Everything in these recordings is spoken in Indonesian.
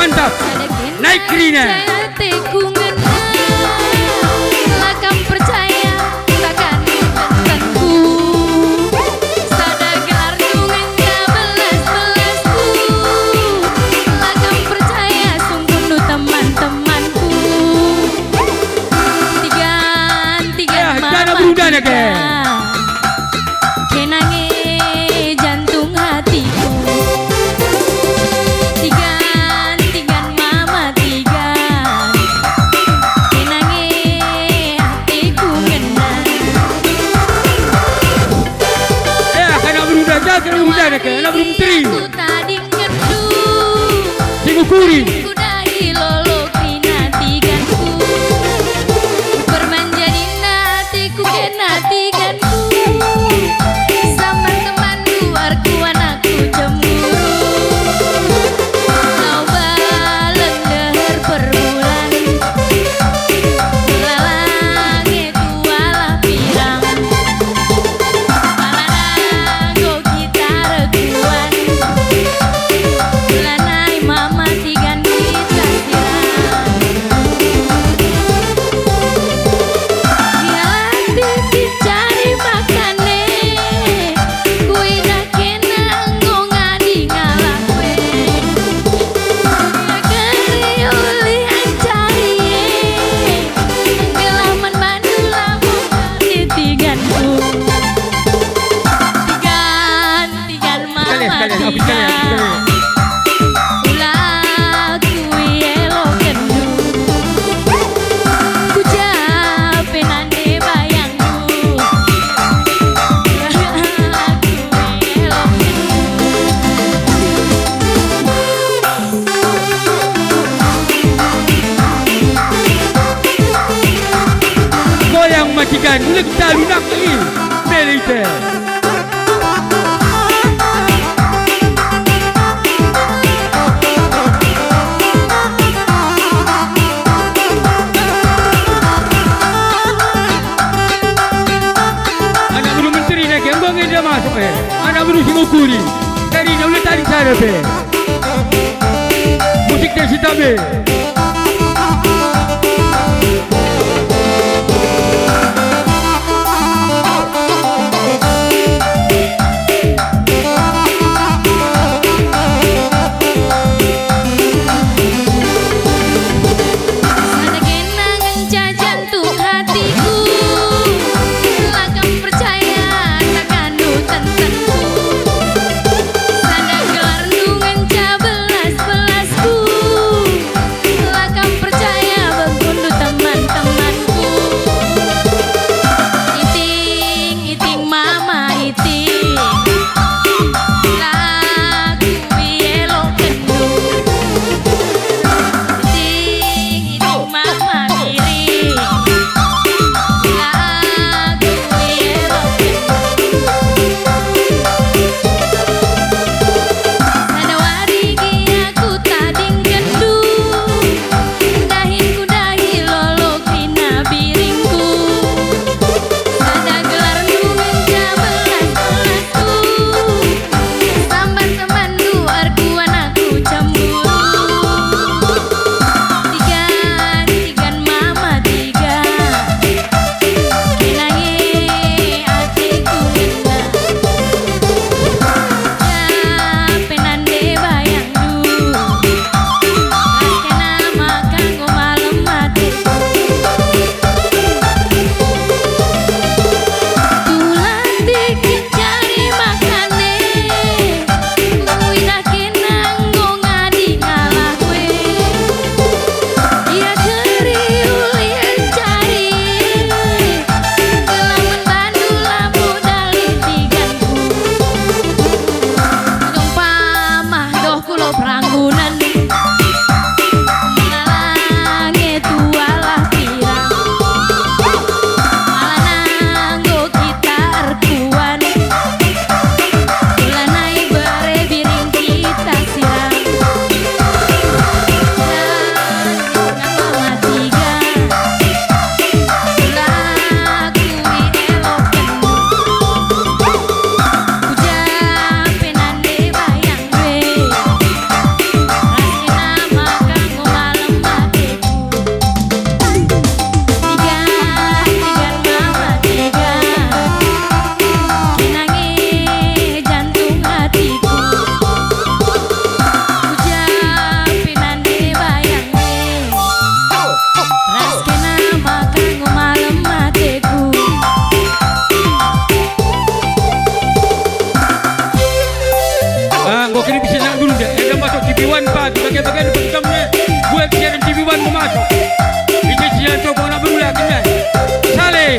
mantap. Naik Rina. Lakam percaya takkan tentu. Sada gelar dungan belas-belasku. Lakam percaya sungguh nu teman-temanku. Tigan mama berudana ke. Kenange jantung hatiku. Tigan mama tigan. Kenange hatiku kenang. Karena berudana ke berudana ke. Anak bermenteri. Aku tadi ngedu. Singukuri. Kudahi loloki natiganku. Bermanja di natiku ke natiganku. Sama teman luarku anakku cemburu. Kau baleng deher perbulan. Lalang itu alah pirang. Maladago kita rekuan. Lanai mama tigan kita silang. Dialati dicari makane. Kui dah kena ngadi ngalakwe. Negeri uli ancari. Gelaman mandula di tiganku. Tigan mama tigan. Ulah kui elo kendu. Ku capek nande bayangku. Ulah kui elo kendu. Goyang majikan. Ulik talunak lagi. Melite. Anak buru menteri nak kembang dia masuk Anak buru Singukuri. Dari nak tarik sana musik dan sitabe. Ada kenangan jantung hatiku. Lakam percaya takkan tentenku. Sada gelar dungan belas-belasku. yang masuk TV1 pagi bagian-bagian programnya buat siaran TV1 mau masuk. Ini siaran tu kau nak berulang kena. Saleh.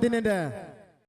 Martinenda.